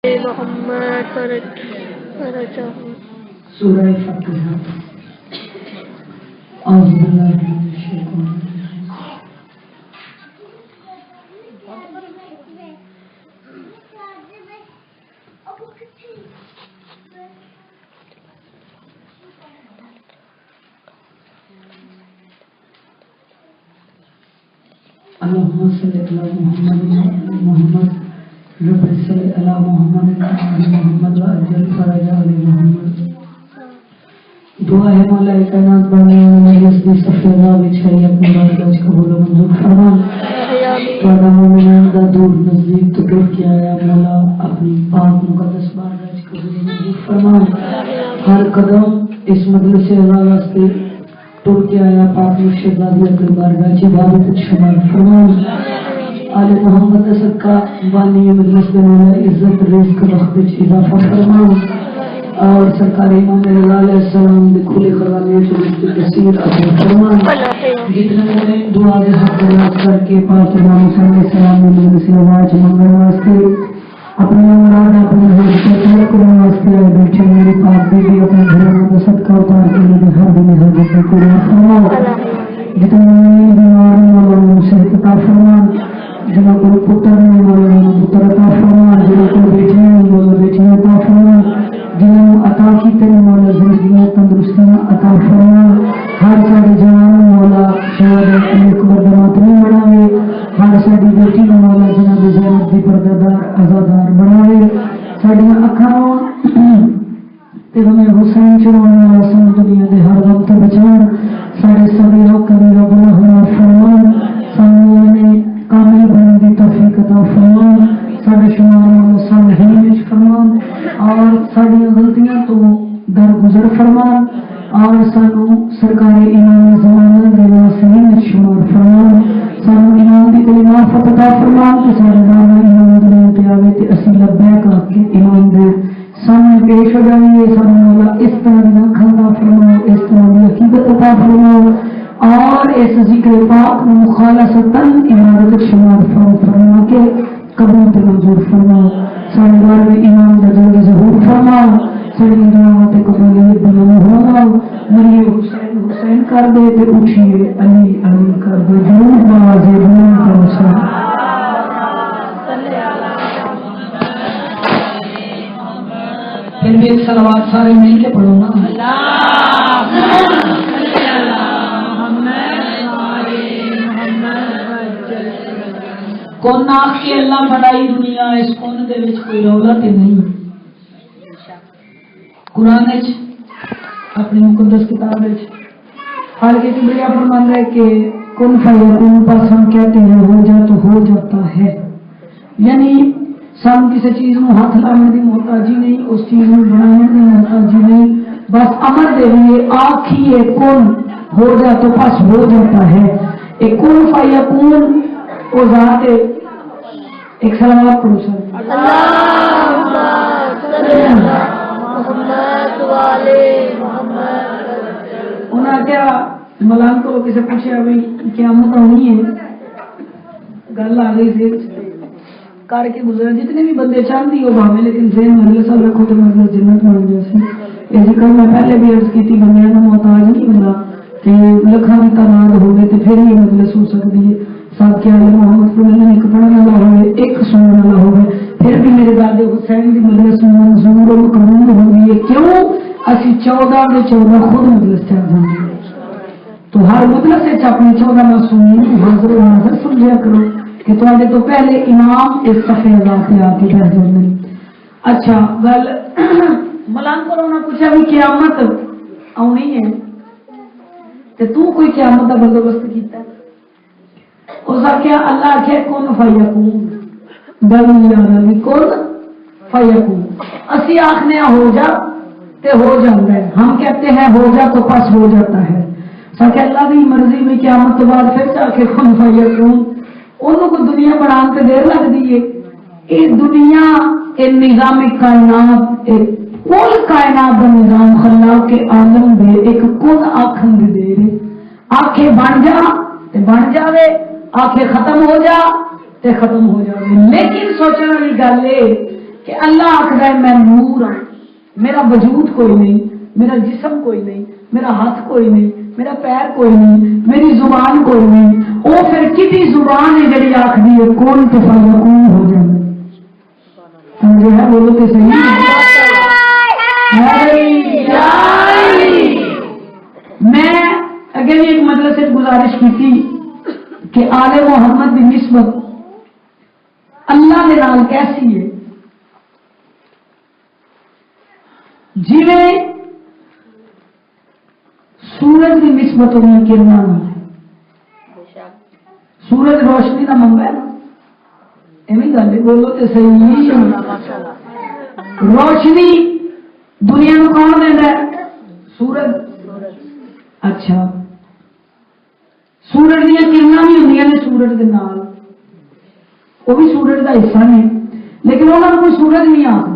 محمد فرجہ سورہ فاتحہ اعوذ باللہ من الشیطان اللهم صل على محمد محمد رب صل على محمد محمد وعجل فرج علی محمد دعا ہے مولا کائنات بانی مجلس دی صفیہ بچھائی اپنے بارگاہ قبول و منظور فرما تواڈا مومنان دا دور نزدیک تو ٹر کے آیا مولا اپنی پاک مقدس بارگاہ قبول و منظور فرما ہر قدم اس مجلس اعلی واسطے ٹر کے آیا پاک مرشد دادی اپنی بارگاہ عبادت شمار فرما آل محمد صدقہ بانی مجلس میں مولا عزت رزق وقت اضافہ فرما اور سرکار امام رضا علیہ السلام دے کھلے خزانے سے رزق کثیر عطا فرما جتنے نے دعا دے حق یاد کر کے پاک امام صلی اللہ علیہ وسلم نے مجلس آواز منگل واسطے اپنے مراد اپنے حضرت طلب کرنے واسطے آئے بیٹھے میری پاک بیٹی اپنے گھروں میں صدقہ اتار کے میرے ہر دن حاجت کو پورا فرما جتنے بیمار مولا صحت عطا فرما جنہوں کو پتر نے مولا پتر عطا فرما جنہوں کو بیٹیاں مولا بیٹیاں عطا فرما جنہوں عطا کی تیری مولا زندگیاں تندرستیاں عطا فرما ہر سارے جوان مولا شہادت ایک بردمات نہیں بناوے ہر ساری بیٹی مولا جنہوں نے زینت دی پردادار آزادار بناوے ساڑیاں اکھاں تے ہمیں حسین چڑھانے والا سن دنیا دے ہر غم تو بچان سارے صغیرہ کبیرہ گناہ معاف فرما سامنے کامل بننے کی توفیق عطا فرما سارے شمار صالحین وچ فرما اور ساری غلطیاں تو درگزر فرما اور سانو سرکار امام زمانہ دے ناصرین وچ شمار فرما سانو امام دی کلمات عطا فرما کہ سارے نام امام دنیا تے آوے تے اسی لبیک آکھ کے امام دے سامنے پیش ہو جائیے سانو مولا اس طرح دی اکھاں عطا فرما اس طرح دی عقیدت عطا فرما اور اس ذکر پاک مخالصتاً عبادت شمار فرما کے قبول تے منظور فرما سارے بار میں امام دا جلد ظہور فرما ساری دعاواں تے قبولیت دا ہوگا مریے حسین حسین کر دے تے اٹھیے علی علی کر دے جنوں بازے بلند کرو پھر بھی ایک صلوات سارے مل کے پڑھو نا کون آخ کے اللہ بڑائی دنیا اس کون دے وچ کوئی رولا تے نہیں قرآن وچ اپنی مقدس کتاب وچ حالانکہ کبریا فرماتا ہے کہ کن فیکون پس ہم کہتے ہیں ہو جا تو ہو جاتا ہے یعنی سام کسی چیز نو ہاتھ لانے دی محتاجی نہیں اس چیز نو بنانے دی محتاجی نہیں بس امر دے لیے آکھیے کن ہو جا تو پس ہو جاتا ہے ایک کن فیکون وہ ذات ہے ایک سلامات پڑھو سر اللہم صلی محمد والے محمد انہوں نے کیا ملان کو کسی پوچھا بھی قیامت ہونی ہے گل آ گئی سے کر کے گزرا جتنے بھی بندے چاہتی ہو بھاوے لیکن ذہن مجلس سب رکھو تو مجلس جنت بن جیسے یہ ذکر میں پہلے بھی عرض کی تھی بندے کا محتاج نہیں ہوتا کہ لکھاں کی تعداد ہوگی تو پھر یہ مجلس ہو سکتی ہے سب کے آگے محمد صلی اللہ ایک پڑھنے والا ہوگی ایک سننے والا ہوگی پھر بھی میرے دادے حسین کی مجلس منظور و مقبول ہوگی ہے کیوں اسی 14 میں 14 خود مجلس چل جائیں گے تو ہر مجلس سے اپنے 14 معصومین حاضر و ناظر سمجھا کرو کہ تمہارے تو پہلے امام اس صفحے ذات پہ آ کے بیٹھ جاتے ہیں اچھا گل ملان کو انہوں نے پوچھا بھی قیامت آنی ہے تو کوئی قیامت کا بندوبست کیتا ہے اس کیا اللہ آخیا کن فیکون گل یاد آئی کن فیکون اسی آخنے ہو جا تے ہو جاتا ہے ہم کہتے ہیں ہو جا تو پس ہو جاتا ہے سکے اللہ کی مرضی میں قیامت تو بعد پھر جا کے کن فیکون انہوں کو دنیا بنان تے دیر لگ دی ہے یہ دنیا یہ نظام کائنات ایک کل کائنات کا نظام خلاق کے عالم دے ایک کن آخن دی دیر ہے آنکھیں بن جا تے بن جاوے آنکھیں ختم ہو جا تے ختم ہو جاوے لیکن سوچنے والی گل ہے کہ اللہ آخر ہے میں نور ہوں، میرا وجود کوئی نہیں، میرا جسم کوئی نہیں، میرا ہاتھ کوئی نہیں، میرا پیر کوئی نہیں، میری زبان کوئی نہیں، وہ پھر کسی زبان ہے جڑی آخری ہے کون تو فیکون ہو جائے. سمجھے ہے؟ بولو کہ صحیح میں اگے بھی ایک مجلس سے گزارش کی تھی کہ آل محمد کی نسبت اللہ کے نال کیسی ہے. جی سورج کی نسبت ہوئی کرنا سورج روشنی کا منگا ہے نا ایویں گل ہے. بولو تو صحیح. روشنی دنیا کو کون دینا ہے؟ سورج. اچھا سورج دیا کرنا بھی ہوں نے سورج کے نال، وہ بھی سورج کا حصہ نے، لیکن انہوں نے کوئی سورج نہیں آتا.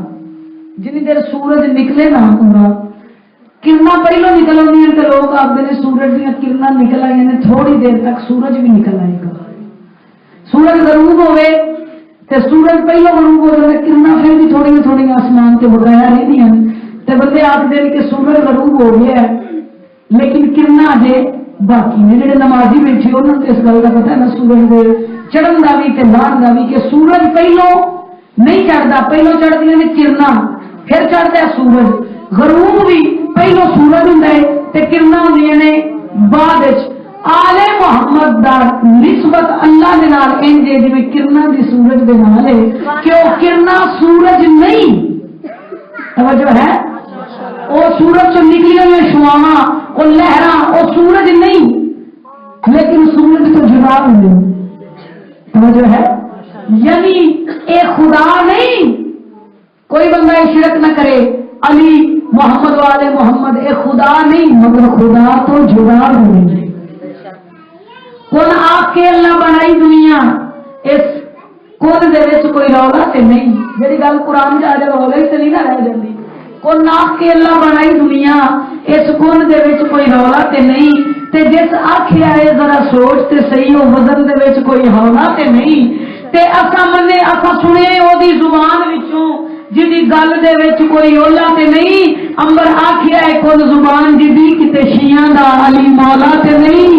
جنی دیر سورج نکلے نا پورا کرنا پہلو نکل آدی تو لوگ آتے ہیں سورج دیا کرنا نکل آئی نے تھوڑی دیر تک سورج بھی نکل آئے گا. سورج غروب ہوئے تو سورج پہلو غروب ہو جائے کرنا پھر بھی تھوڑی تھوڑی آسمان کے بغیر رہی ہیں تو بندے آخر ہیں کہ سورج غروب ہو گیا ہے لیکن کرنا اجے باقی نے. جڑے نمازی بیٹھے انہوں نے اس گل کا پتا ہے نا سورج کے چڑھن کا بھی لہن کا بھی کہ سورج پہلو نہیں چڑھتا، پہلو چڑھتی ہیں کرنا پھر چڑھتا ہے سورج. غروب بھی پہلو سورج ہوں کرنا ہوں نے بعد. آل محمد دا نسبت اللہ دے نال انجے جویں کرنا دی سورج دے نال ہے کہ وہ کرنا سورج نہیں. توجہ ہے؟ وہ سورج سے نکلی ہوئی شعاواں وہ لہراں وہ سورج نہیں لیکن سورج تو جدا ہوں. توجہ ہے؟ یعنی اے خدا نہیں. کوئی بندہ شرک نہ کرے علی محمد والے محمد اے خدا نہیں مگر خدا تو جدا ہوئے. کون آپ کے اللہ بنائی دنیا اس کون دے وچ کوئی رولا تے نہیں. جڑی گل قرآن چ آ جائے رولا ہی تے نہیں نہ رہ جاندی. کون آپ کے اللہ بنائی دنیا اس کون دے وچ کوئی رولا تے نہیں. تے جس آکھیا ہے ذرا سوچ تے صحیح او وزن دے وچ کوئی ہولا تے نہیں. تے اسا منے اسا سنے او دی زبان وچوں جدی گل دے وچ کوئی اولا تے نہیں. امبر آکھیا ہے کون زبان جدی کتے شیعاں دا علی مولا تے نہیں.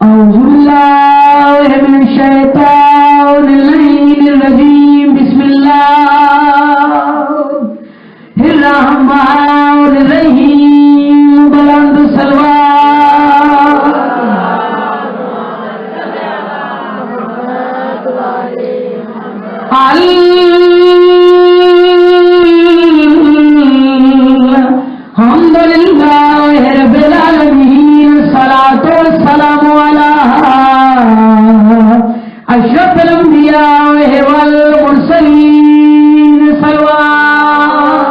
أعوذ بالله من الشيطان الرجيم بسم الله الرحمن الرحيم بلند سلوات الحمد لله رب العالمين الصلاة والسلام على أشرف الأنبياء والمرسلين صلوات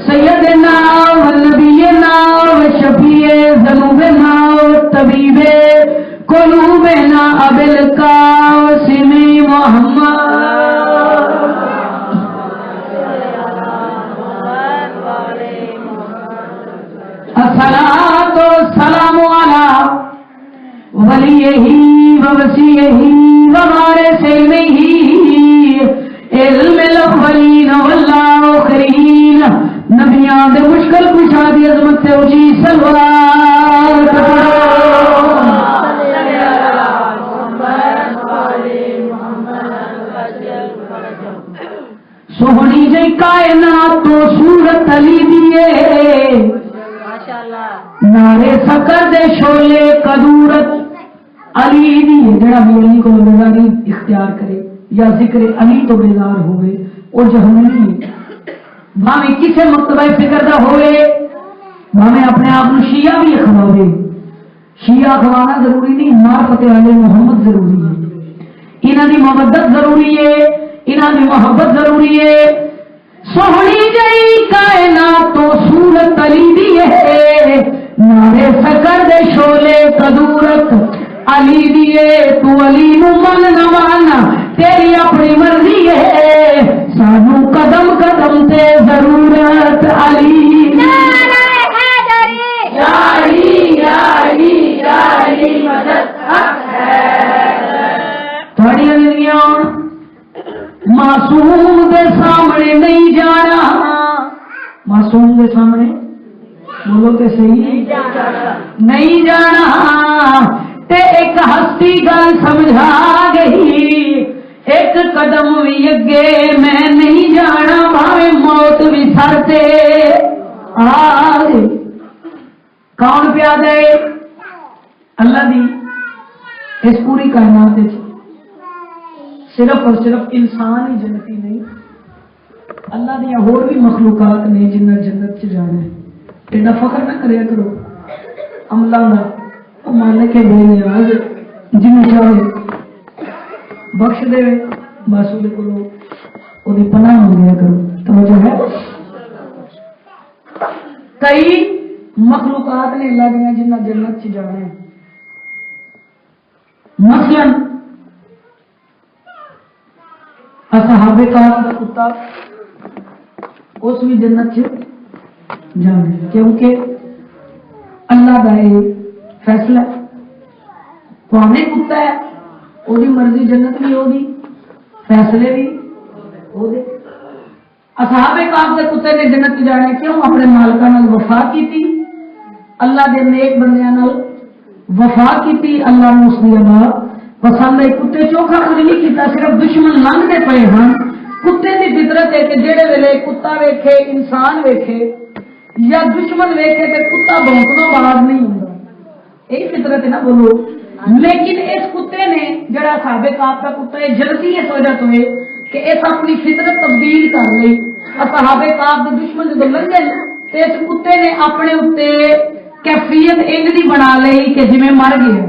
سيدنا ونبينا وشفيع ذنوبنا وطبيب قلوبنا أبي القاسم محمد الصلاة والسلام على وليه ووسيله ووارث علمه علم الأولين والآخرين نبیان دے مشکل کشادی عظمت سے اونچی سلوات سوہنی جی کائنات تو صورت علی دیے نارے سکر دے شولے قدورت علی دیے. جڑا بھی علی کو بیداری اختیار کرے یا ذکر علی تو بیدار ہوئے اور جہنمی ہے. بھاویں کسے مکتبہ فکر دا ہوئے بھاویں اپنے آپ شیعہ بھی اخواوے. شیعہ اخوانا ضروری نہیں، معرفت علی محمد ضروری ہے. انہاں دی مودت ضروری ہے، انہاں دی محبت ضروری ہے. سوہنی جئی کائنات تو صورت علی دی ہے نارے سکر دے شولے قدورت علی دیے تو علی نو من نہ ماننا تیری اپنی مرضی ہے سانو قدم قدم تے ضرورت علی معصوم دے سامنے نہیں جانا معصوم دے سامنے بولو تے صحیح نہیں جانا تے ایک ہستی گل سمجھا گئی ایک قدم بھی اگے میں نہیں جانا بھاوے موت بھی سر تے آئے کون پیا دے اللہ دی اس پوری کائنات صرف اور صرف انسان ہی جنتی نہیں اللہ دیا اور بھی مخلوقات نے جنہ جنت چ جانا ہے ایڈا فخر نہ کریا کرو عملہ نہ مالک کے بے نیاز جن چاہے بخش دے بس وہ کو وہ پناہ منگیا کرو توجہ ہے کئی مخلوقات نے اللہ دیا جنہ جنت چ جانا ہے مثلاً اصحاب کہف کا کتا اس بھی جنت سے جانے کیونکہ اللہ کا یہ فیصلہ پانے کتا ہے وہی مرضی جنت بھی ہوگی فیصلے بھی ہو دے اصحاب کہف کے کتے نے جنت جانے کیوں اپنے مالکاں نال وفا کی اللہ دے نیک بندیاں نال وفا کی اللہ نے اس کی پسند ہے کتے چوکھا کچھ نہیں کیتا صرف دشمن لنگتے پے ہیں کتے کی فطرت ہے کہ جہے ویلے کتا ویکھے انسان ویکھے یا دشمن ویکھے تے کتا بھونکنا باز نہیں ہوتا یہی فطرت ہے نا بولو لیکن اس کتے نے جڑا صحابہ کہف کا کتا ہے جلدی اس وجہ تو ہے کہ اس اپنی فطرت تبدیل کر لی صحابہ کہف کے دشمن جب لنگے تے اس کتے نے اپنے اوتے کیفیت انج دی بنا لی کہ جویں مر گیا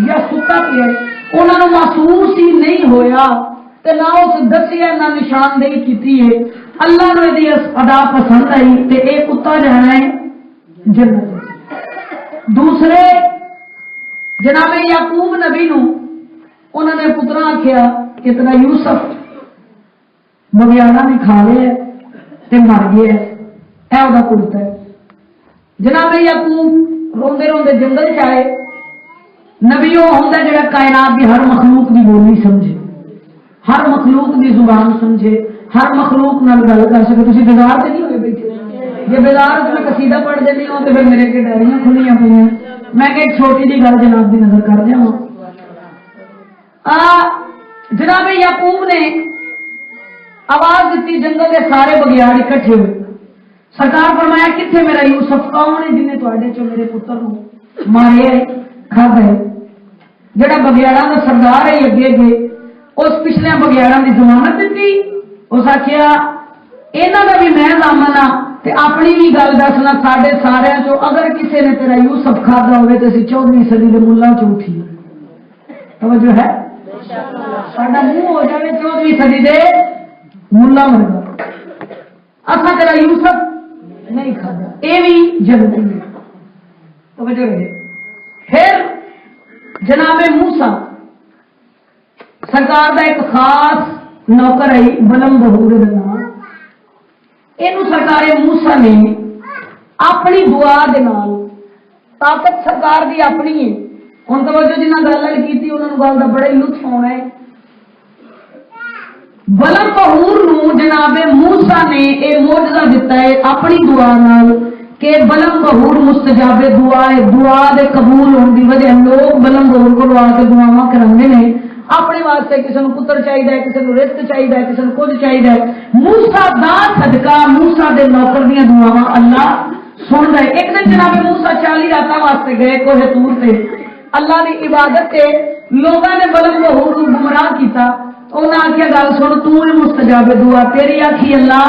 یا ستا پیا انہوں نے محسوس ہی نہیں ہویا تے نہ اس دسیا نہ نشاندہی کیتی ہے اللہ نے دی ادا پسند آئی تے اے کتا جانا ہے جنت دوسرے جناب یعقوب نبی نو انہوں نے پترا آخیا کہ تیرا یوسف بگیاڑا نے کھا لیا تے مر گیا اے وہ کتا ہے جناب یعقوب روندے روندے جنگل چائے نبی وہ ہوتا جڑا کائنات کی ہر مخلوق کی بولی سمجھے ہر مخلوق کی زبان سمجھے ہر مخلوق نال گل کر سکے تسی بیدار تے نہیں ہوئے بیٹھے جے بیدار تے میں قصیدہ پڑھ دینی ہوں تے پھر میرے کے ڈائریاں کھلیاں پئی ہیں میں کہ ایک چھوٹی جی گل جناب دی نظر کر جاواں جناب یعقوب نے آواز دیتی جنگل کے سارے بگیاڑ اکٹھے ہوئے سرکار فرمایا کتنے میرا یوسف کون ہے جن نے تواڈے چوں میرے پتر نو ماریا ہے کھادا ہے جڑا بگیاڑاں دا سردار ہے اگے گئے اس پچھلے بگیاڑاں دی ضمانت دیتی اس آخیا انہاں دا بھی میں ضامن ہاں تے اپنی بھی گل دسنا ساڈے سارے چوں اگر کسی نے تیرا یوسف کھادا ہوئے تے اسی 14ویں صدی دے ملہ چ اٹھی توجہ ہے ساڈا منہ ہو جائے 14ویں صدی دے ملہ مرگا اساں تیرا یوسف نہیں کھادا اے بھی جنتی ہے توجہ ہے پھر جناب موسیٰ سرکار دا ایک خاص نوکر ہے بلم بہور نام اینو سرکار موسیٰ نے اپنی دعا دے نال طاقت سرکار دی اپنی ہے ہن توجہ جنہاں گل کیتی انہاں نوں گل دا بڑا ہی لطف ہونا ہے بلم بہور نو جناب موسیٰ نے اے معجزہ دتا ہے اپنی دعا نال کہ بلم بہور مستجاب دعا ہے دعا دے قبول ہونے کی وجہ لوگ بلم بہور کو دعا کے دعاواں کراندے نے اپنے واسطے کسی کو پتر چاہیے کسی کو رزق چاہیے کسی کو کچھ چاہیے موسیٰ دا صدقہ موسیٰ دے نوکر دیاں دعاواں اللہ سن رہے ایک دن جناب موسیٰ 40 راتاں واسطے گئے کوہ طور تے اللہ دی عبادت تے لوگاں نے بلم بہور کو گمراہ کیتا انہاں آکھیا گل سن تو مستجاب دعا تیری آکھی اللہ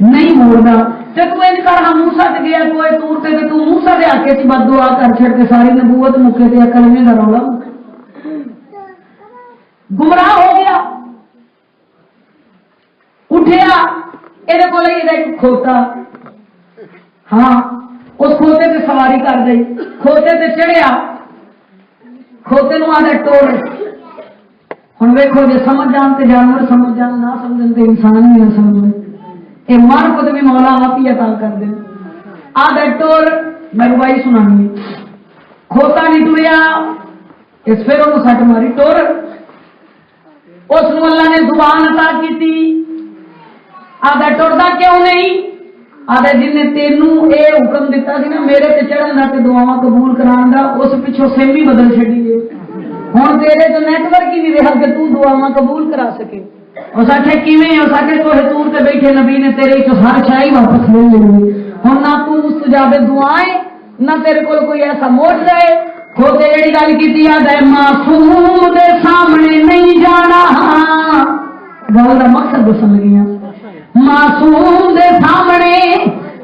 نہیں موڑنا تے تو انکار ہم موسیٰ تے گیا کوئی طور تے تو موسیٰ دے آکے سی بد دعا کر چھڑ کے ساری نبوت مکے تے کلمے دا رولا گمراہ ہو گیا اٹھیا یہ ایک کھوتا ہاں اس کھوتے تے سواری کر گئی کھوتے تے چڑھیا کھوتے نو آدھا ٹور ہوں ویکو جی سمجھ جان تے جانور سمجھ جان نہ سمجھن تے انسان بھی نہ سمجھ یہ من خود بھی مولا آپ ہی عطا کر دیں آدھا ٹور میں روائی سنانی کھوتا نہیں ٹریا اس پھر وہ سٹ ماری ٹور اس نو اللہ نے زبان عطا کی تھی آدھا ٹردا کیوں نہیں آدھا جن نے تینوں اے حکم دیتا سی نا میرے تے چڑھن دا تے دعاواں قبول کران دا اس پیچھوں سم ہی بدل چھڈی ہے ہن تیرے تو نیٹ ورک ہی نہیں رہا کہ تو دعاواں قبول کرا سکے اس آخیا کیویں اس آخیا تو حضور تے بیٹھے نبی نے تیرے چ ہر شے واپس لے لئی ہن نہ تو مستجاب دعائیں نہ تیرے کول کوئی ایسا موجزہ ہے کھوتے جڑی گل کیتی آدھا معصوم دے سامنے نہیں جانا گل دا مقصد دسن لگی ہاں معصوم دے سامنے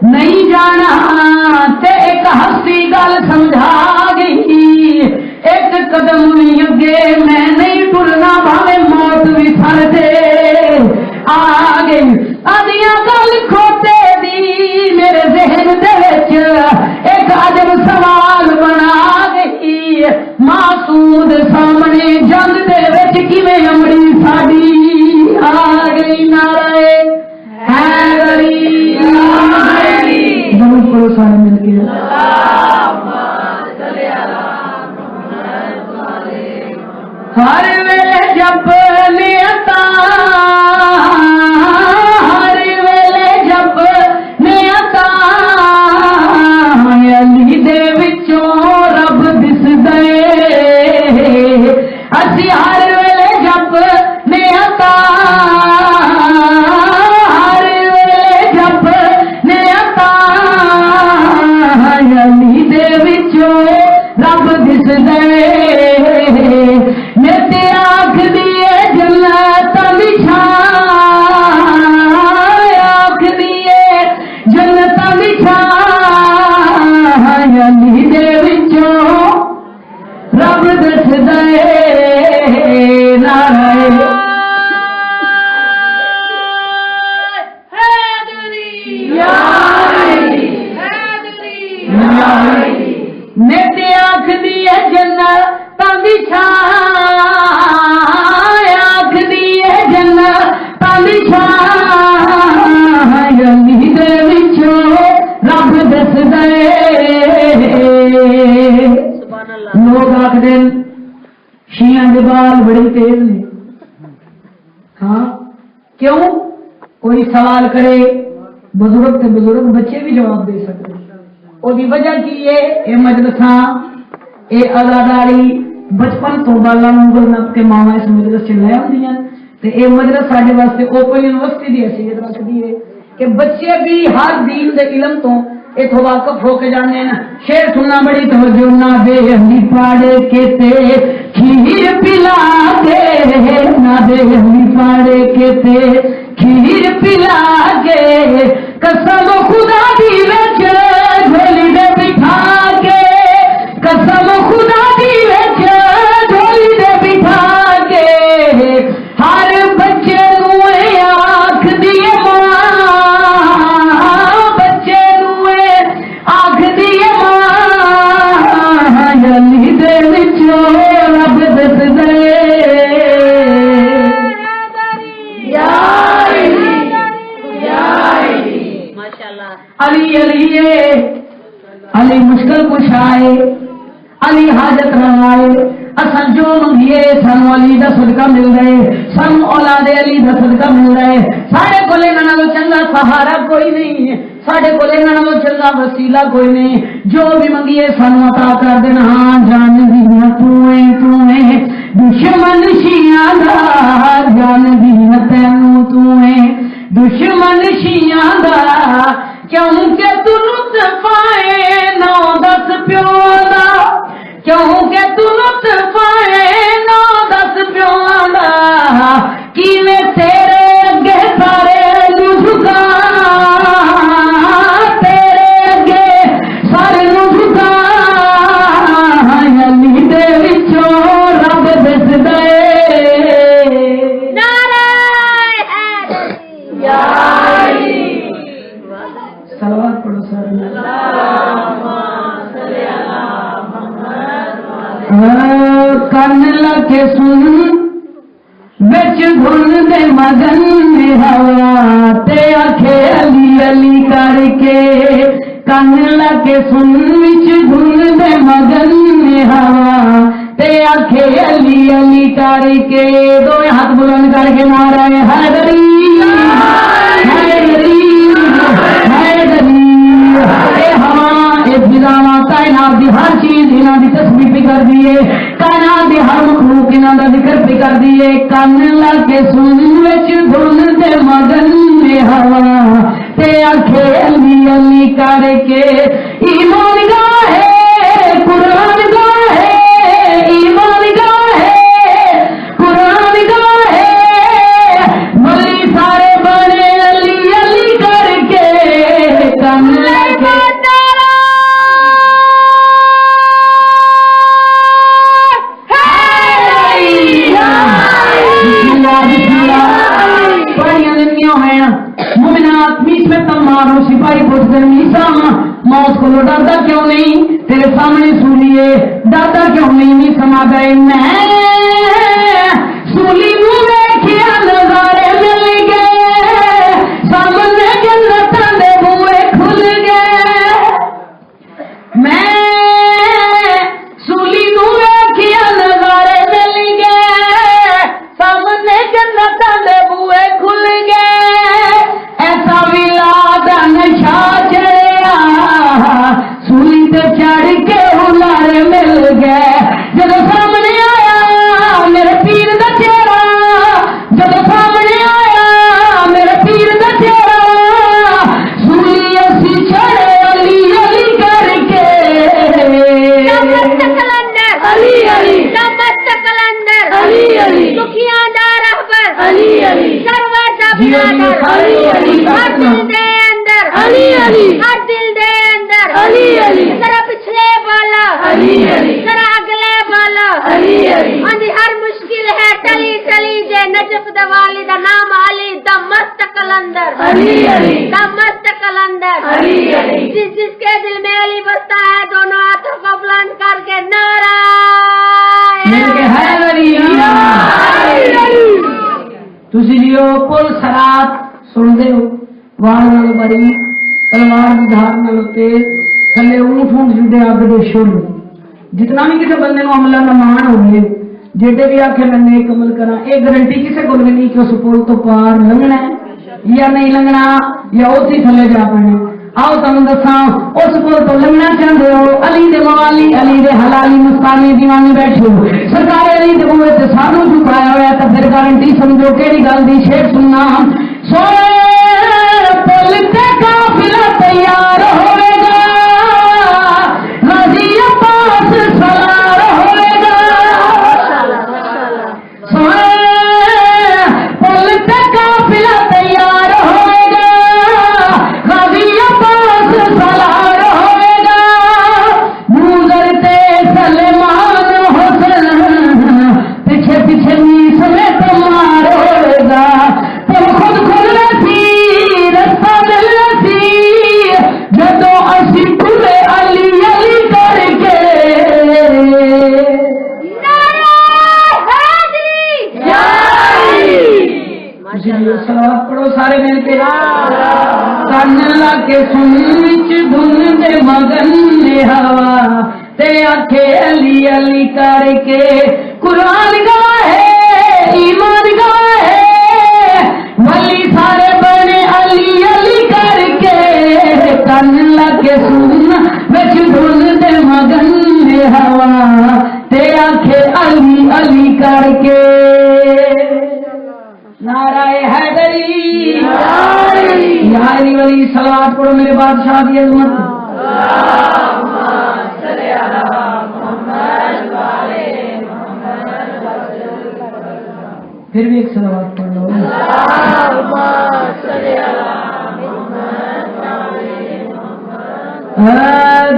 نہیں جانا تے ایک ہستی گل سمجھا گئی ایک قدم بھی اگے میں نہیں ٹرنا بھاوے موت بھی پھر دے آ گئی آدیاں گل کھوتے دی میرے ذہن دے وچ ایک عجب سوال بنا گئی معصوم دے سامنے جنگ دے وچ کیویں امڑی ساڈی آ گئی نعرہ حیدری ضرور کرو سارے مل کے ہر ویلے جب نیتا ہر ویلے جب نیتا علی دے وچوں رب دس دے اسی ہر ویلے جب نیتا علی دے وچوں رب دس دے میرے آنکھ دیے جنت بچھا آنکھ دیے جنت بچھا علی دے وچوں رب دس دے نعرہ میرے آنکھ دیے جنت بچھا آنکھ دیے جنت بچھا علی دے وچوں رب دس دے لوگ آخر شیعہ دے بال بڑے تیز نے ہاں کیوں کوئی سوال کرے بزرگ تے بزرگ بچے بھی جواب دے سکتے وہ وجہ کی ہے یہ مجلساں یہ ازاداری بچپن تو بالا نپ کے ماوا اس مجلس سے لے آدی تے یہ مجلس سارے واسطے اوپن یونیورسٹی کی حیثیت رکھتی ہے کہ بچے بھی ہر دین دے علم تو اتو واقف ہو کے جانے ہیں شیر سننا بڑی توجہ نہ دے ہمی پاڑے کے تے کھیر پلا کے نہ دے ہمی پاڑے کے تے کھیر پلا کے قسم خدا دی وچ جھولی دے بٹھا کے قسم خدا دی وچ جھولی دے بٹھا کے ہر بچے نو آنکھ دیے ماں بچے نو آنکھ دیے ماں علی دے وچوں رب دس دے علی علی علی مشکل کشائے علی حاجت رائے اصل جو منگیے سانو علی دا صدقہ مل رہے سانو اولاد علی دا صدقہ مل رہے سارے کو نالوں چنگا سہارا کوئی نہیں سارے کو نالوں چنگا وسیلہ کوئی نہیں جو بھی منگیے سانو عطا کر دینا ہاں جان دینا تویں دشمن شیعہ دا جان دینا تینوں تویں دشمن شیعہ دا کیوں کہ تو لطف آئے 9-10 پیو دا کیوں کہ تو لطف آئے 9-10 پیو دا کیویں تیرے اگے سارے نو جھکا تیرے اگے سارے نو جھکا علی دے وچوں رب دس دے نعرہ حیدری یا علی صلوات پڑھو سارے کن لگے سن بچ دھن دے مگن ہوا تے آکھے علی علی کر کے کن لگے سن بچ دھن دے مگن ہوا تے آکھے علی علی کر کے دو ہاتھ بلند کر کے نعرہ حیدری حیدری حیدری اے ہوا اے فضاواں کائنات دی ہر چیز انہاں دی تسبیح پہ کر دیے کائنات دی ہر مخلوق انہاں دا ذکر پہ کر دیے کن لا کے سن وچ دھن دے مگن میں ہوا تے آکھے علی علی کر کے ایمان گاہ ہے قرآن گاہ ہے ایمان گاہ ہے قرآن گاہ ہے ملی سارے بنے علی علی کر کے کن لا کے مارو سپاہی پوچھ کر میسا موت کو ڈرتا کیوں نہیں تیرے سامنے سولیے ڈرتا کیوں نہیں میسا ماں گئے میں سولی نو دیکھیا نظارے مل گئے سامنے جنتاں دے بوئے کھل گئے میں سولی نو دیکھیا نظارے مل گئے سامنے جنتاں دے بوئے کھل گئے ایسا ولاد نشا چڑھیا سولی تے چڑھ کے ہلار مل گئے جب سامنے آیا میرے پیر دا چہرہ جب سامنے آیا میرے پیر دا چہرہ سولی اسی چڑھے علی علی کر کے علی علی علی علی دکھیاں دا رہبر علی علی سرور دا بنادر علی علی ہر دل دے اندر علی علی ہر دل دے اندر علی علی ذرا پچھلے بالا علی علی ذرا اگلے بالا علی علی اندھی ہر مشکل ہے ٹلی ٹلی جے نجف دا والد نام علی دا مست قلندر علی علی دا مست قلندر علی علی جس کے دل میں علی بستا ہے دونوں ہاتھوں کو بلند کر کے نعرہ تسی جیو پل سرات سن دے ہو وار نال بری تلوار دی دھار نال تیز تھلے اونٹ اونٹ جڑے اگ دے شل جتنا بھی کسی بندے نو عملہ نمان ہوئے جیڑے بھی آکھے میں نیک عمل کراں اے گارنٹی کسے کول نہیں کہ اس پل تو پار لنگنا ہے یا نہیں لنگنا یا اوتھی تھلے جا پانا آؤ تم دساں اس پل تو لنگنا چاہتے ہو علی دے موالی علی دے حلالی مستانی دیوانے بیٹھے ہو سرکار علی دے بوئے تے سانو جھکایا ہوا ہے تو پھر گارنٹی سمجھو کیڑی گل دی شیر سننا سوئے پل تے قافلہ تیار ہوئے گا رضی پاس سلار ہوئے گا سوئے پل تے قافلہ تیار ہوئے گا رضی پاس سلار ہوئے گا گزرتے سلمان حسن پیچھے پیچھے نیس میں تمہار ہوئے گا تم خود خود رسی رستہ مل رسی جدو اسی پورے علی علی کر کے صلوات پڑھو سارے مل کے کن لا کے سن وچ دھن دے مگن ہوا تے آکھے علی علی کر کے قرآن گاہ ہے ایمان گاہ ہے ولی سارے بنے علی علی کر کے کن لا کے سن وچ دھن دے مگن ہوا تے آکھے علی علی کر کے نعرہ حیدری یا علی ولی صلوات پڑھو میرے بادشاہ دی عظمت پھر بھی ایک صلوات پڑھ لو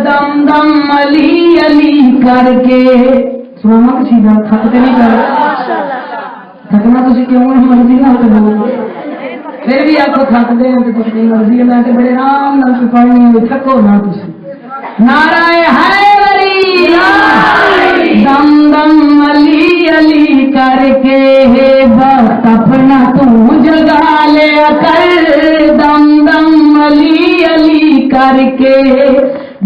دم دم علی علی کر کے سنا کسی کا تھکتے نہیں کر تھکنا تھی کیوں مرضی نہ ہوتے پھر بھی آپ کو تھکتے ہیں تو کچھ نہیں مرضی ہے میں بڑے آرام نال پڑھنی تھکو نہ تھی نعرہ حیدری دم دم علی کر کے وقت اپنا تو جگا لیا کر دم دم علی علی کر کے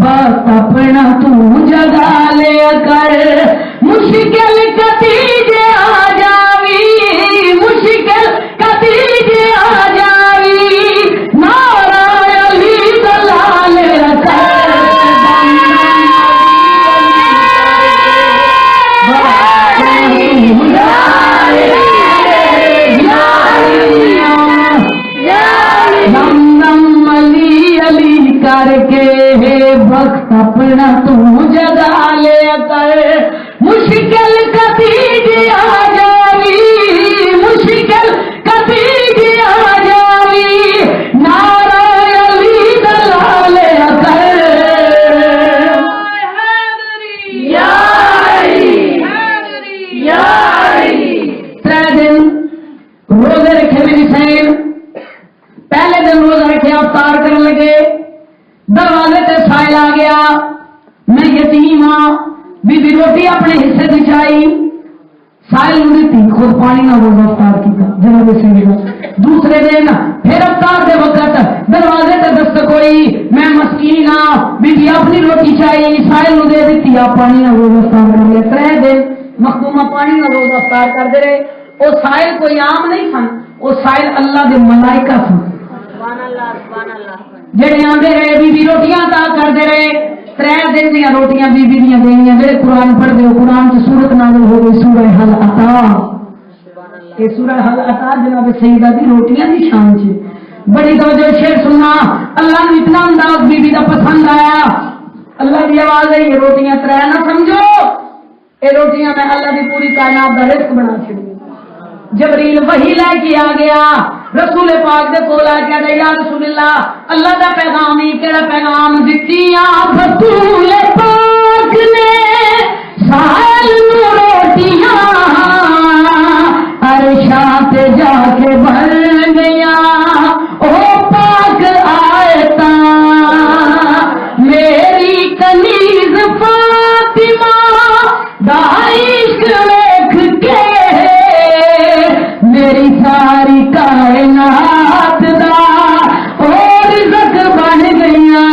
وقت اپنا تو جگا لیا کر مشکل کتی جے آ جاوی مشکل کتی جے آ جاوی نعرہ علی دلا لیا کر کر کے وقت اپنا تو جگا لے کر مشکل کبھی جی آ جاوی مشکل کبھی جی آ جاوی نعرہ علی دلا لے کر یا علی یا علی 3 دن روزے رکھے میری سین پہلے دن روزہ رکھے افطار کرنے لگے دروازے تے سائل آ گیا میں یتیم ہاں بی بی روٹی اپنے حصے دی چائی سائل نے دی خود پانی نہ روزہ افطار کیتا جناب سید دوسرے دن پھر افطار دے وقت دروازے تے دستک ہوئی میں مسکین ہاں بی بی اپنی روٹی چائی سائل نے دے دیتی آپ پانی نہ روزہ افطار کر لیا 3 دن مخدومہ پانی نہ روزہ افطار کر دے رہے وہ سائل کوئی عام نہیں سن وہ سائل اللہ دے ملائکہ سن سبحان اللہ جڑے آندے رہے بی بی روٹیاں عطا کردے رہے 3 دن دیاں روٹیاں بی بی دیاں دینیاں جڑے قرآن پڑھدے ہو قرآن کی سورت نازل ہو گئی سورہ حل عطا یہ سورہ حل عطا جناب سیدہ دی روٹیاں دی شان چ بڑی توجہ شعر سننا اللہ نے اتنا انداز بی بی دا پسند آیا اللہ دی آواز ہے یہ روٹیاں 3 نہ سمجھو یہ روٹیاں میں اللہ دی پوری کائنات دا رزق بنا چھڑی جبریل وحی لے کے آ گیا رسول پاک دے کول آ کے یا رسول اللہ دا پیغام ہی کیڑا پیغام دتیاں رسول پاک نے سال نو روٹیاں عرشاں تے جا کے بھر گیا او پاک آیتاں میری کنیز فاطمہ دا عشق ویکھ کے میری ساری کائنات دا اور رزق بن گیا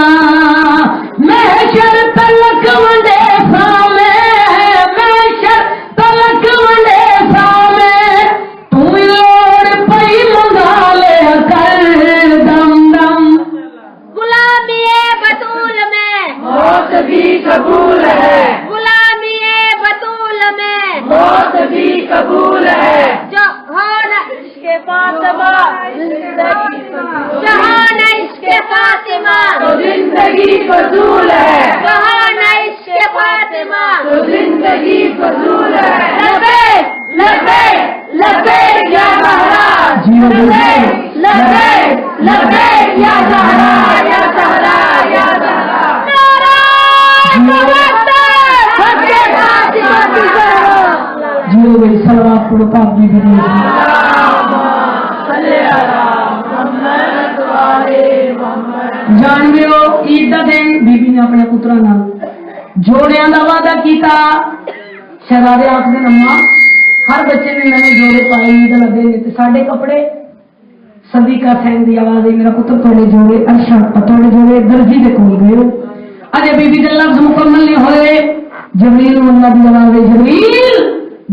محشر تلک ونڈے سامے محشر تلک ونڈے سامے تو لوڑ پئی منگا لے کر دم دم غلامی بطول میں موت بھی قبول ہے غلامی بطول میں موت بھی قبول ہے جہان عشق فاطمہ جہان عشق فاطمہ تو زندگی فضول ہے جہان عشق فاطمہ تو زندگی فضول ہے لبیک لبیک لبیک یا زہرا لبیک لبیک لبیک یا زہرا یا زہرا یا زہرا نعرہ تکبیر فاطمہ کی زہرا جیو گئی سلوات پڑھو پاک بی بی جان گئے ہو عید دا دن بی بی نے اپنے پترا نال جوڑیاں دا وعدہ کیتا شہزادے آخدے نما ہر بچے نے نئے جوڑے پائے عید والا دن تے ساڈے کپڑے صدیقہ سین دی آواز ہے میرا پتر تھوڑے جوڑے ارشا تھوڑے جوڑے درجی دے کول گئے ہو اجے بی بی دے لفظ مکمل نہیں ہوئے جبریل اللہ دی آواز ہے جبریل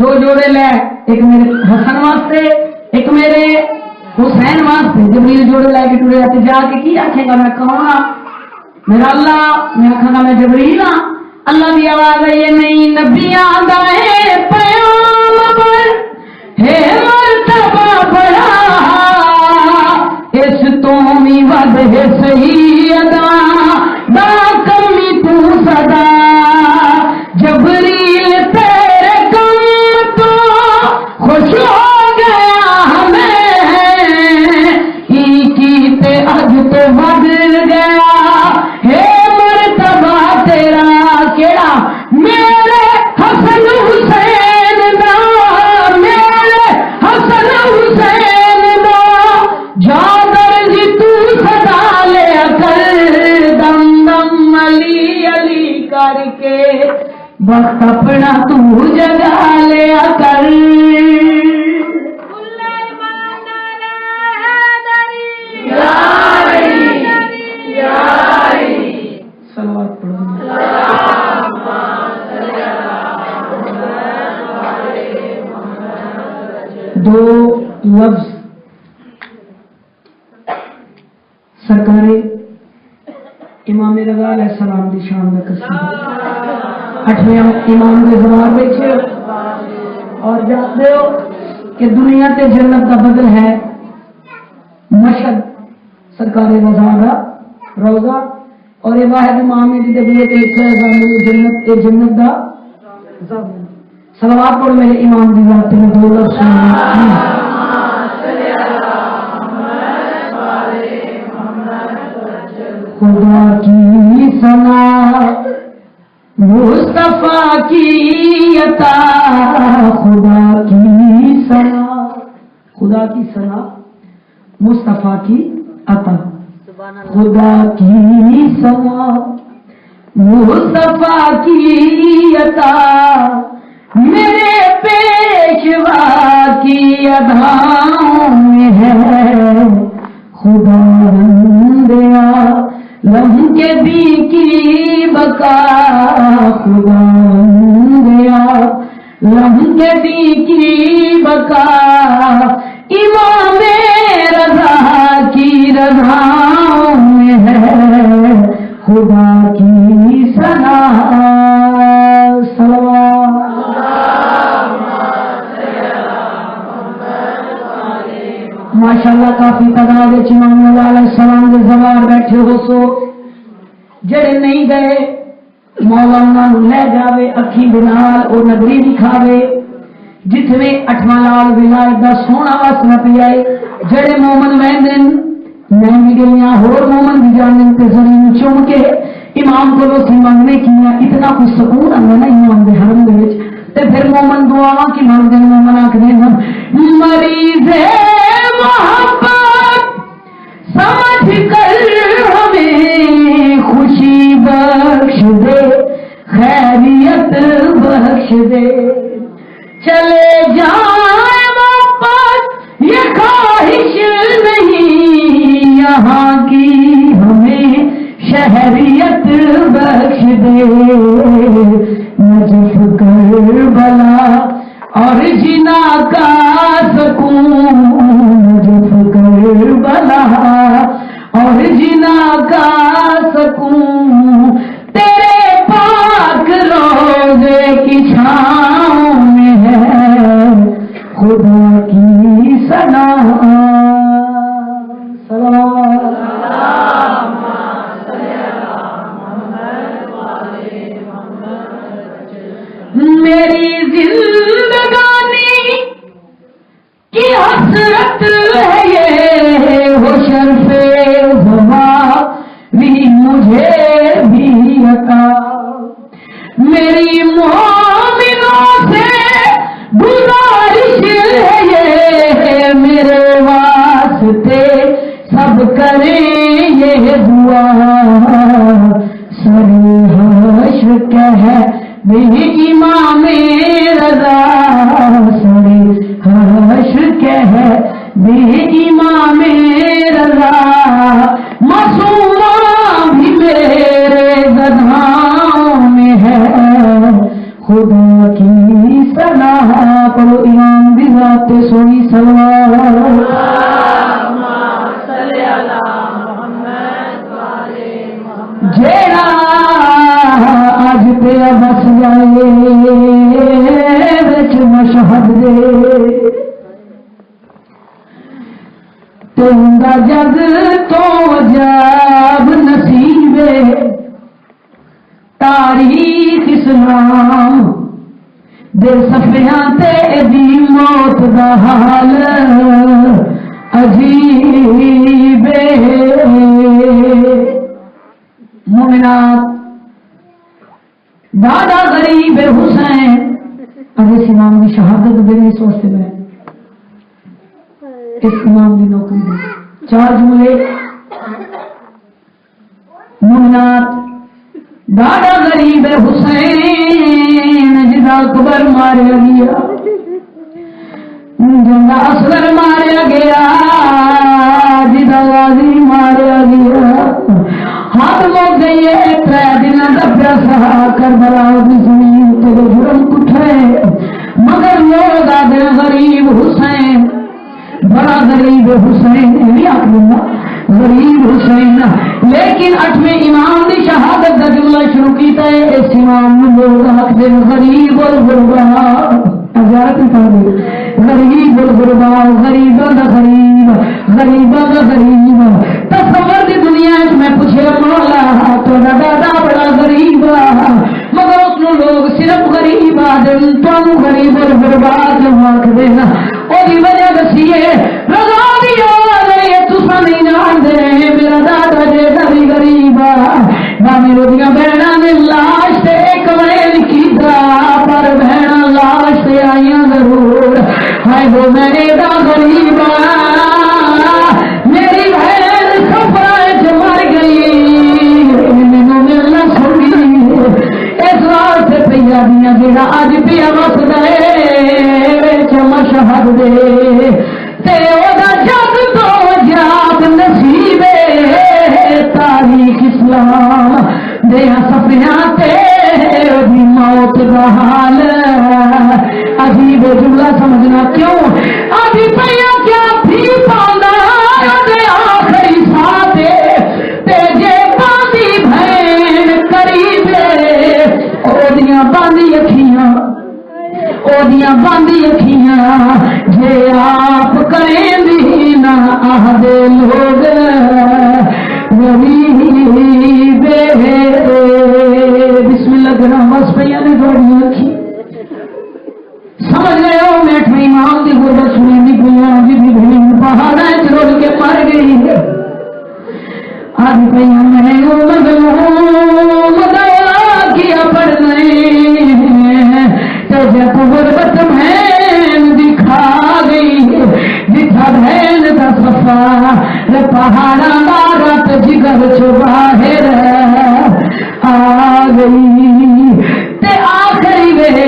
2 جوڑے لے ایک میرے حسن واسطے ایک میرے حسین واسطے جبریل جوڑے لے کے ٹرے آتے جا کے کی آکھے گا میں کہاں میرا اللہ میں آکھاں گا میں جبریل ہاں اللہ دی آواز ہے یہ نہیں نبیاں دا ہے پیغمبر ہے مرتبہ بڑا اس تو می ود ہے سیدہ دا کمی تو صدا جبریل تیرے کم تو خوش ہو گیا ہمیں ہی کیتے اج تو بدل گیا ہے مرتبہ تیرا کیڑا میرے حسن حسین دا میرے حسن حسین دا جا درجی تو صدا لے کر دم دم علی علی کر کے وقت اپنا تو جگا لیا کر دو لفظ سرکار امام رضا علیہ السلام کی شان میں قسم 8ویں امام کے زبان بیٹھے اور جانتے ہو کہ دنیا تے جنت کا بدل ہے مشہد سرکار رضا کا روزہ اور یہ واحد امام دی طبیعت ایک ہے جنت اے جنت دا صلوات پڑھ میرے امام دی ذات میں دو لفظ خدا کی ثنا مصطفیٰ کی عطا خدا کی ثنا مصطفیٰ کی عطا خدا کی ثنا مصطفیٰ کی عطا میرے پیشوا کی اداؤں میں ہے خدا بندیا لمحے کے بھی کی بقا خدا بندیا لمحے کے بھی کی بقا امام رضا کی رضاؤں میں ہے خدا کی ثنا ماشاءاللہ کافی تعداد امام رضا علیہ السلام کے زوار بیٹھے ہو سو جڑے نہیں گئے مولا انہوں لے جاوے اکھی بنال اور نگری دکھاوے جتنے 8واں لال ولایت دا سونا واسنا پیائے جڑے مومن ویندن میں بھی گئیاں ہور مومن بھی جانن تے زمین چوم کے امام کو سی منگنے کیا اتنا کچھ سکون آندا نا امام دے حرم دے وچ تے پھر مومن دعاواں کی مانگدے مومن آکھدے مریض محبت سمجھ کر ہمیں خوشی بخش دے خیریت بخش دے چلے جائیں واپس یہ خواہش نہیں یہاں کی ہمیں شہریت بخش دے نجف کربلا اور جنا کا سکون نجف کربلا اور جنا کا سکون تیرے پاک روزے کی چھاؤں میں ہے خدا کی ثنا میری زندگانی کی حسرت ہے یہ ہو شرف ہوا بھی مجھے بھی عطا میری مومنوں سے گزارش ہے یہ میرے واسطے سب کریں یہ دعا سری حشر کہہ بے امام رضا سری حشر کہہ بے امام رضا معصومہ بھی میرے گدھاؤں میں ہے خدا کی ثنا پڑھو امام دی ذات سونی صلوات جیڑا آج پہ بس جائے وچ مشہد دے تنگا جگ تو جاب نصیبے تاریخ اسلام دے صفحیاں تے دی موت دا حال عجیب مومنات دادا غریب حسین اب اس امام کی شہادت دینے سوچتے میں اس امام کی نوکری دے 4 جملے مومنات دادا غریب حسین جدا اکبر ماریا گیا جنگا اصغر ماریا گیا جدا غازی ماریا گیا ہاتھ مو گئی 3 دن دبیا سہا کربلا کی زمین تے جرم کٹھے مگر لوگ دل غریب حسین غریب حسین بھی آخ دوں غریب حسین. لیکن 8ویں امام کی شہادت کا جملہ شروع کیتا ہے. اس امام لوگ آخر غریب الغربا غریب الغربا غریباں دا غریب غریباں دا غریب. تصور دی دنیا میں پوچھے مولا تو دادا بڑا غریب مگر اس لوگ صرف غریب آدم تو غریب الغربا جو آخر نا وہی وجہ دسیے رضا دی تسا نہیں جانتے میرا دادا جیسا بھی غریب نہ میرے بہنوں نے لاش سے ایک ویل کیتا پر بہن لاش سے آئی ضرور. ہائے وہ میرے دا غریب میری بہن سفر مر گئی مینو ملنا سنی اس واسطے پیا دیا جا اج پیا وس گئے مشہد دے تے جگ تو جات نصیب تاریخ اسلام دیا سفیا موت کا حال عجیب جملہ سمجھنا کیوں ابھی پیا کیا تھی پانا آخری ساتھ جے باندھی بہن قریب باندھی اکھیاں باندھی اکھیاں جے آپ کریں بھی نہ آدھے لوگ غریب. بسم اللہ کرام بس پہ نے تھوڑی اکھی سمجھ گئے ہو. میں 8ویں امام کی غربت سنی نہیں پہ جی بھی بہن پہاڑا چڑھ کے مر گئی آج پہ میں مدعا کیا پڑھنے جب غربت بہن دکھا گئی جتھا بہن کا سفا پہاڑا رات جگر چو باہر آ گئی تے آخری ویلے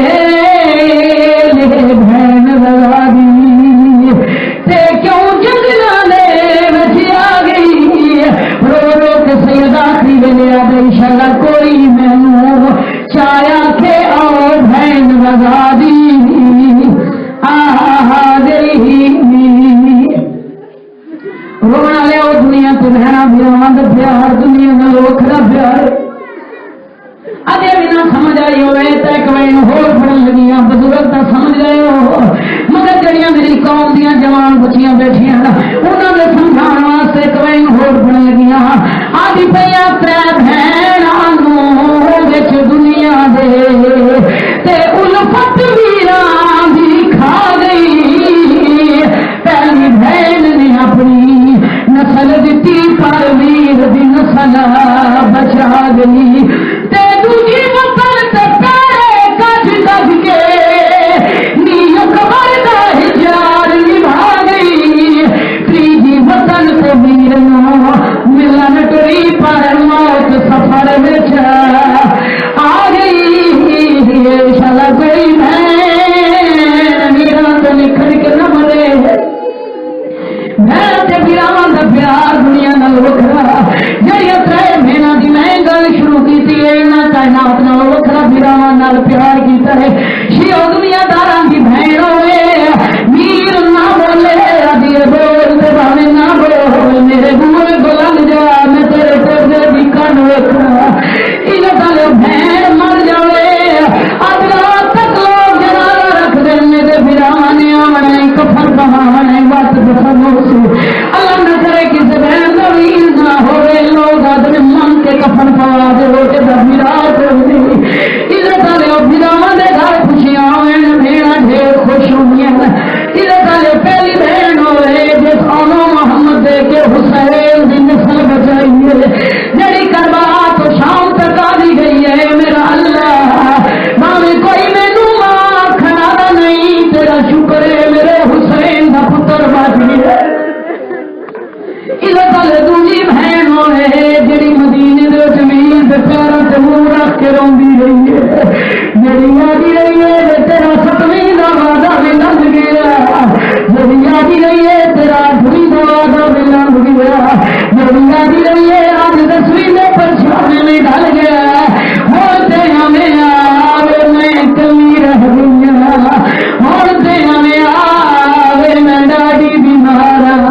بہن لگا دی تے کیوں جنگلے بچ آ گئی رو رو کے سید آخری ویلے آ گئی انشاءاللہ کوئی مینوں چایا کہ اور بہن لگا دی آ گئی. رونا لیا وہ دنیا تو بہنا بیاواں دا پیار دنیا دا وکھرا پیار اجے بھی نہ سمجھ آئی ہوئے تے کوئی ہور پڑھن لگیاں بزرگ تا سمجھ گئے ہو مگر جڑیاں میری قوم دیاں جوان بچیاں بیٹھیاں انہاں نے سمجھاؤن واسطے کوئی ہور پڑھن لگیاں آدھی پیا ترے بہناں نوں وچ دنیا دے تے الفت ویراں دی کھا گئی. پہلی بہن نے اپنی نسل دیتی پر ویر دی نسل بچا گئی تے دوجی نسل تے پیرے کج کج کے نیو قبر دا ہجار نبھا گئی. تیجی وطن تے ویر نو ملن ٹری پر موت سفر وچ آ گئی. شالا کوئی بہن میرا تو نکھر کے نہ مرے بہن تے پیراں دا پیار دنیا نال وکھرا جڑی ترے بہناں دی میں گل شروع کیتی ہے نہ کائنات نال وکھرا پیراں نال پیار کیتا ہے. شیو دنیا داراں دی بہن ہوئے میر نہ بولے ادی بول تے بھاویں نہ بول میرے بوئے بلند جا میں تیرے پردے دی کن ویکھنا انہاں دا بہن مر جاوے اج رات تک لوگ جنازہ رکھ دے میرے پیراں نے آونے کفن بہاونے وقت اللہ نہ کرے کسی بہن کا ویر نہ ہوئے لوگ آدمی من کے کفن پوا دے روٹے کا میراث ہوئی عزت والے براواں دے گھر خوشیاں ہوئے بھیڑاں ڈھیر خوش ہوئی عزت والے پہلی بہن ہوئے جس آنو محمد دے کے حسین دی نسل بچائی ہے جڑی کربلا تو شام تک آ دی گئی ہے. میرا اللہ ماں کوئی مینوں ماں کھڑا نہیں تیرا شکر ہے میرے حسین دا پتر بچ گیا. عزت والے دوجی بہن ہوئے جڑی مدینے دے زمین تے پیراں تے منہ رکھ کے روندی رہی ہے جڑی آدی رہی ہے تیرا 7ویں دا وعدہ بھی لنگ گیا جڑی آدی رہی ہے تیرا 8ویں دا وعدہ بھی لنگ گیا جڑی آدی رہی ہے آج 10ویں دے پرچھاوے میں ڈل گیا ہوتے ہمیں آوے میں کمی رہ گئی ہوتے ہمیں آوے میں ڈاڈی بیمار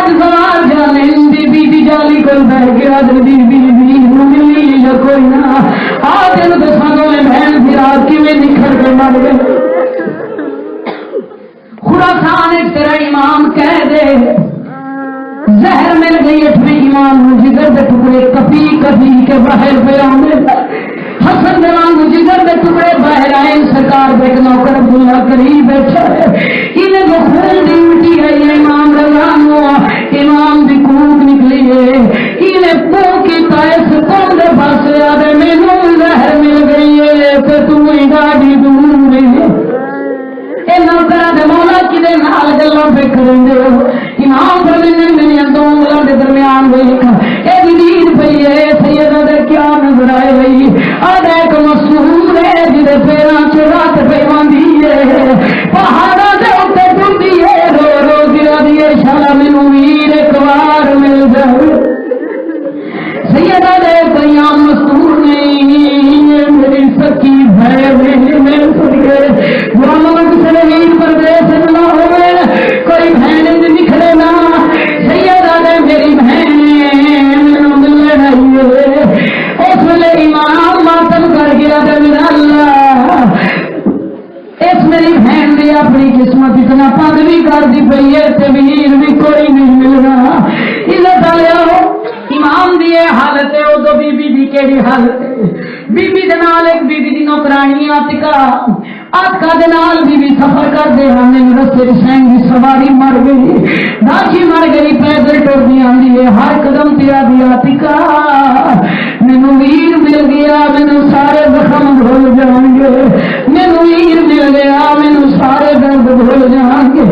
آج سوال جانے بی جالی کو بہ گیا بی ملی یا کوئی نہ آج ان کے سانوں میں بہن پھرا کیویں نکھر کے مر گئے خراسان ایک تیرا امام کہہ دے زہر مل گئی اٹھویں امام جگر دے ٹکڑے کپی کپی کے باہر پہ آؤں حسن دیوان جگر دے ٹکڑے باہر آئے سرکار بیک نوکر عبداللہ قریب بیٹھا ہے انہیں جو خون دی مٹی ہے یہ امام رضان ہوا امام دی کوک نکلی ہے انہیں پو کی تائس کون دے پاس آدھے میں نو زہر مل گئی ہے کہ تم ہی گاڑی دور ہے اے نوکرہ دے مولا کی دے نال گلوں پہ کریں دے امام فرمین میں دو انگلوں کے درمیان ہوئی لکھا اے دید پئی ہے سیدہ دے کیا نظر آئے ہوئی آدھے ایک مسئول ہے جدے پیران چرات پیوان دیئے پہاڑا دے اٹھے ٹھن دیئے رو رو گرا دیئے شالا منو ویر ایک وار مل جائے سیدہ دے قیام مسئول نہیں میری سکی بھائی میں سکے محمد سلیم پردیس نہ ہوئے کوئی بہن نکھلے نا سیدہ دے میری بہن مل رہی ہے اس ویلے امام ماتم کر گیا دے میرا اللہ اس میری بہن نے اپنی قسمت اتنا پگ بھی کر دی پئی ہے تے ویر بھی کوئی نہیں مل رہا عزت آیا امام دی حالت ہے او دو بی بی دی کیڑی حالت ہے بی بی دے نال ایک بی بی دی نوکرانی آتکا دے نال بی بی سفر کر دے ہمیں رستے رسائیں دی سواری مر گئی داچی مر گئی پیدل ٹور دی آندی ہے ہر قدم تیرا دی آتکا مینو ویر مل گیا مینو سارے زخم بھول جائیں گے مینو ویر مل گیا مینو سارے درد بھول جائیں گے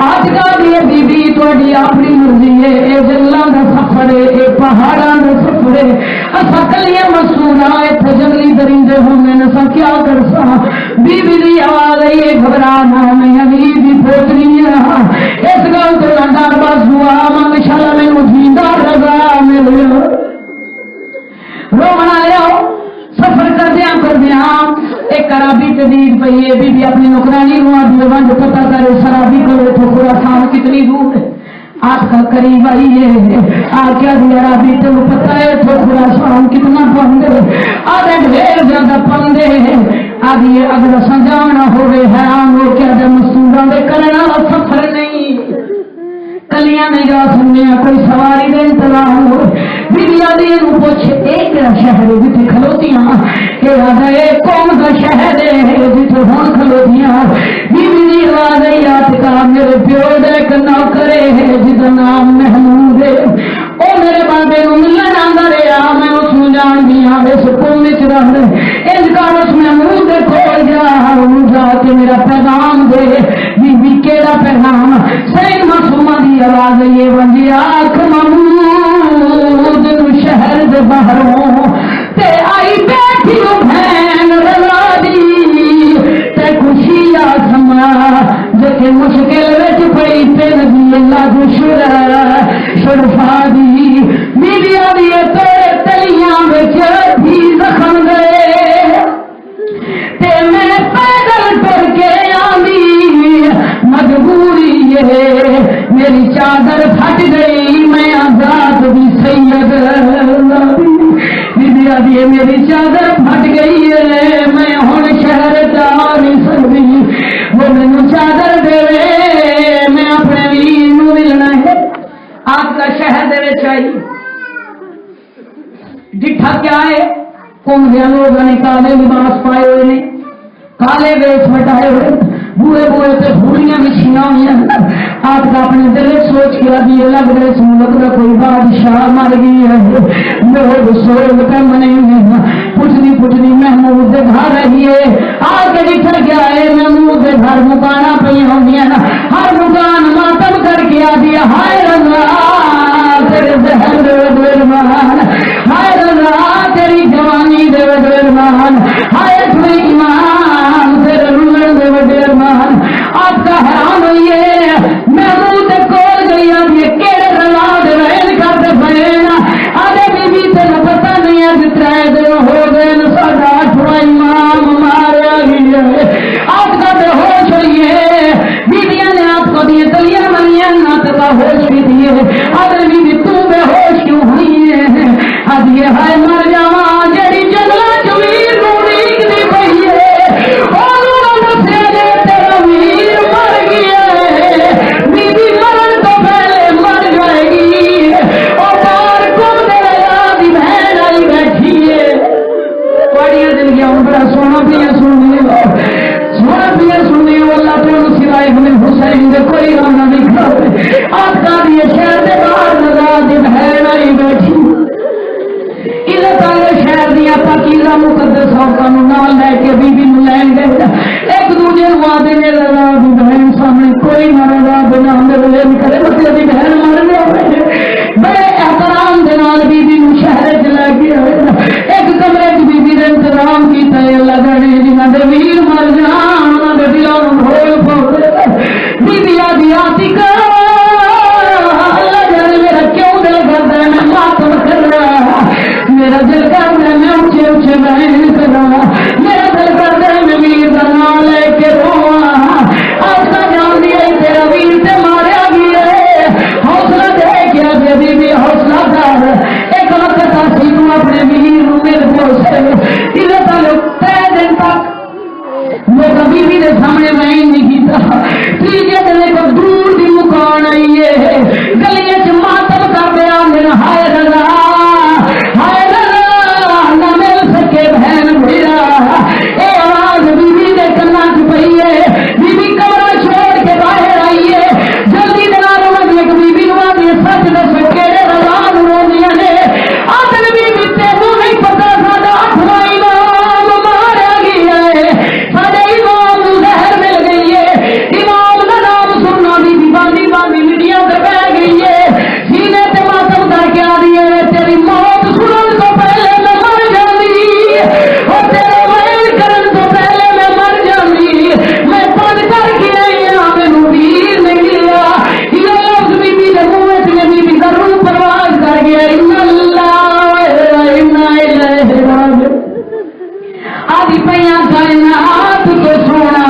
آتکا دی بی بی تواڈی اپنی مرضی ہے اے جنگلاں دا سفر ہے اے پہاڑاں دا سفر ہے اسا کلیاں مسونا ایتھے جنگلی درندے ہوندے نے اسا کیا کرساں بی بی دی آواز آئی ہے گھبرانا میں علی دی پوتری ہے اس گل تو ڈر بس دعا مانگ شالا مینو جیندا رضا مل رونا لیا سفر کردیا ایک عربی تدید پئی ہے بی بی اپنی نوکرانی نو آدھی ونج پتہ کرے سرابی کو تو خراسان کتنی دور ہے آپ کا قریب آئی ہے آکیا دی عربی تو پتہ ہے تو خراسان کتنا پند ہے آدھے ڈھیر زیادہ پند ہے آدھی اگر سجانا ہوئے حیران ہو کیا جب مسورہ دے کرنا سفر نہیں کلیاں میں جا سننے کوئی سواری دے انتظام ہو بیبیا دی نو پوچھ ایک شہر جتھے کھلوتیاں کہ آدھے کون کا شہر ہے جتھے ہون کھلوتیاں بیبی دی آواز آئی آتکا میرے پیو دے ایک نوکرے ہے جدا نام محمود ہے او میرے بابے نو ملن آندا رہیا میں اس نو جان دیا اس قوم وچ رہن اس کار اس محمود دے کول جا کے میرا پیغام دے بی بی کیڑا پیغام سید معصومہ دی آواز یہ ونجی آنکھ محمود نو شہر دے باہروں تے آئی بیٹھی بہن رضا دی تے خوشی آ سما جے مشکل وچ پئی تے نبی اللہ دی شرفا دی میڈیا دی تیرے تلیاں وچ بھی زخم گئے تے میں پیدل ٹر کے آندی مجبوری ہے میری چادر پھٹ گئی میں آزاد بھی سید میڈیا دی میری چادر پھٹ گئی ہے میں ہن شہر جا نہیں سکتی وہ مینوں چادر دے میں اپنے ویر نو ملنا ہے آج کا شہر دے وچ آئی ڈٹھا کیا ہے کمزیاں لوگ نے کالے لباس پائے ہوئے نے کالے ویش بٹائے ہوئے بوئے بوئے تے بھوڑیاں بچھیاں ہوئی ہیں آپ کا اپنے دل سوچ کے ابھی لگ رہے اس ملک کا کوئی بادشاہ مر گئی ہے لوگ سوچ پہ منے پوچھنی محمود دے گھر رہی ہے آ کے ڈٹھا گیا ہے محمود دے گھر مکانا پہ ہوئی ہیں ہر مکان ماتم کر کے آ دیا ہائے رضا تیرے زہر دے ودرمان ہائے رضا تیری جوانی دے ودرمان ہائے تمہیں ایمان تیرے رولن دے ودرمان آپ کا حیران ہوئیے محمود کول گئی اب یہ کیڑے رلا دے رہن کرتے بہینا آدھے بی بی تیرے پتہ نہیں ہے جترائے دن ہو گئے ساڑھا آٹھواں امام ماریا گیا ہے آپ کا بے ہوش ہوئیے بیبیاں نے آپ کو دیے تلیاں منیاں نہ دفعہ ہوش بھی دیے آدمی بھی تو بے ہوش کیوں ہوئی ہے اب یہ ہے مر جاواں جڑی جنگلا جویر روڑی دی پئی ہے اور نسے دے تیرا ویر مر گیا بی بی مرن تو پہلے مر جائے گی اور بار کو میرا یاد بہن آئی بیٹھی ہے بڑی زندگیاں بڑا سونا پیا سننی سونا پیا سننی اللہ تو سوائے ہمیں حسین دے کوئی رام نہ دکھا آپ کا یہ شہر دے باہر نظر دی بہن آئی بیٹھی عزت والے شہر دیا پاکیزہ مقدس عورتوں نال لے کے بی بی نو لین گئے ایک دوجے وعدے نے رضا دی بہن سامنے کوئی نہ رضا بنا میرے کرے مطلب دی بہن مرنے ہوئے بڑے احترام دے نال بی بی نو شہر چ لے گیا ایک کمرے چ بی بی نے انتظام کیتا ہے اللہ جانے جنہاں دے ویر مر جان انہاں دے دلاں نوں ڈھول پاؤ بی بی آدھی آتی کر اللہ جانے میرا کیوں دل کرتا ہے میں ماتم کر رہا میرا دل کرتا ہے میں اونچے اونچے بیان کرا میرا دل کرتا ہے میں ویر دا نام لے کے رواں آسا جان دیا تیرا ویر تے ماریا گیا حوصلہ دے کیا دے بی بی حوصلہ کر ایک وقت اسی نو اپنے ویر نو میرے پوچھتے عزت والے تے دن تک میں کبھی بھی دے سامنے میں نہیں کیتا تیجے دن کو دور دی مکان آئی ہے گلیاں چ ماتم کر دیا میرا ہائے رضا نہ مل سکے بہن بھیڑا اے آواز بی بی دے کنا چ پئی ہے بی بی کمرہ چھوڑ کے باہر آئی ہے جلدی دے نال مجھے بی بی نو آدھی سچ دس کیڑے رضا نو روندیاں نے آدھے بی بی تینوں نہیں پتا ساڈا اٹھواں امام ماریا گیا ہے ساڈے امام نو زہر مل گئی ہے امام دا نام سننا بی بی باندھی باندھی میڈیا تے بہ گئی ہے سینے تے ماتم کر کے آ رہی ہے تیری موت سنن تو پہلے میں مر جاندی اور تیرے ویل کرن تو پہلے میں مر جاندی میں پڑھ کر کے آئی ہاں مینوں ویر نہیں ملیا یہ لفظ بی بی دے منہ وچ بی بی دا روح پرواز کر گیا ان اللہ انا الیہ راجعون آدھی پیاں کائنات تو سونا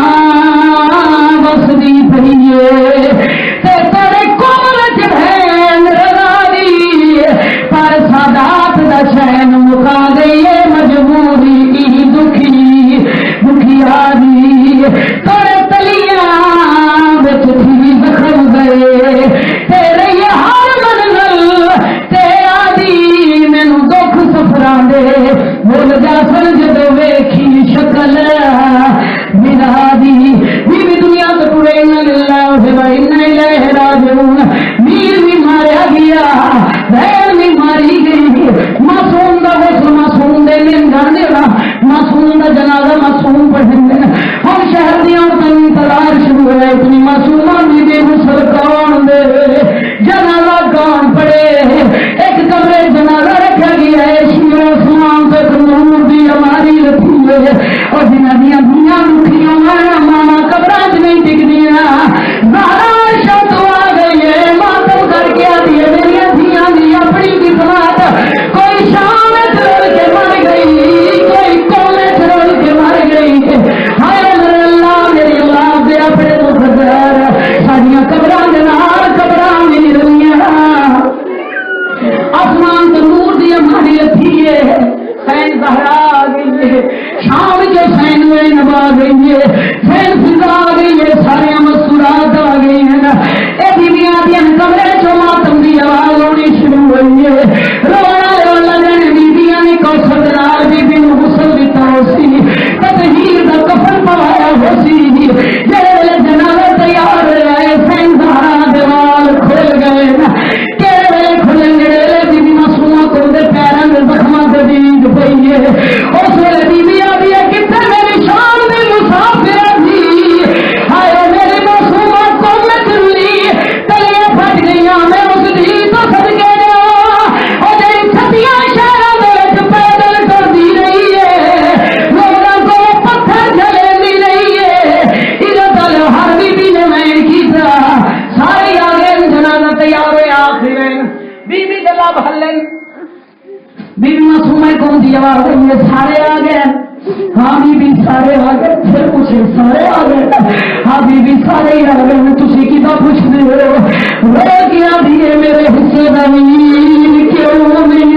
بسدی پئی ہے تے تیرے کول وچ بہن رضا دی پر سادات دا چین مکا گئی ہے مجبوری دکھی دکھیاری تیرے تلیاں وچ تھی زخم گئے تیرے یہ ہر منزل تے آدی مینوں دکھ سفراں دے بھول جا سن جدوں ویکھی شکل میرا دی بی دنیا تو ٹرے نہ للہ و انا الیہ راجعون ویر بھی ماریا گیا بہن بھی ماری گئی معصوم دا غسل معصوم دے لین جانے وا معصوم دا جنازہ معصوم پڑھن دے ہن شہر دی عورتاں دی انتظار شروع ہے اتنی معصوماں دی بے غسل کون دے جنازہ کون پڑھے ایک کمرے جنازہ رکھا گیا ہے شیر اسمان تک نور دی ہماری رکھی ہے اور جنہاں دیاں دنیا لکھیاں ماما قبراں چ نہیں ٹکدیاں زہرا عائشہ تو آ گئی ہے ماتم کر کے آدھی ہے میری دھیاں دی اپنی قسمت کوئی شام رول کے مر گئی کوئی کونے رول کے مر گئی ہائے میرے اللہ میری اولاد دے اپنے تو خدار ساڈیاں قبراں دے نال قبراں بھی رلیاں آسمان تو نور دی ہماری رکھی ہے حسین زہرا آ گئی ہے شام کے حسین میں نبا گئی ہے حسین فضا آ گئی ہے سارے مسکرات آ گئی ہیں اے بیویاں دیا کمرے چو ماتم دی آواز ہونی شروع ہوئی ہے رونا والا جانے بیویاں نے کوثر نال بی بی نو غسل دیتا ہو سی تطہیر دا کفن پوایا ہو سی جڑے ویلے جنازہ تیار ہوا ہے حسین زہرا دے وال کھل گئے کہڑے ویلے کھلن گے بی بی معصومہ کو دے پیراں دے زخماں تے دیگ پئی ہے اس ویلے بی بی آدھی ہے کتنے میری شان دی مسافر تھی ہائے میری معصومہ کو میں چلی تلیاں پھٹ گئیاں میں اس دی تو صدقے جاواں او جڑی چھتیاں شہراں دے وچ پیدل کردی رہی ہے لوگاں کو پتھر جھلیندی رہی ہے عزت والے ہر بی بی نے میں کیتا سارے آ گئے جنازہ تیار ہوئے آخر بی بی دے لب ہلن بی بی معصومہ کون دی آواز ہوئی ہے سارے آ گئے ہاں بی سارے آ گئے، پھر پوچھے سارے آ گئے، ہاں بی سارے ہی آ گئے، تھی کتنا پوچھتے ہو؟ وہ کیا دیے میرے حصے کا کیوں نہیں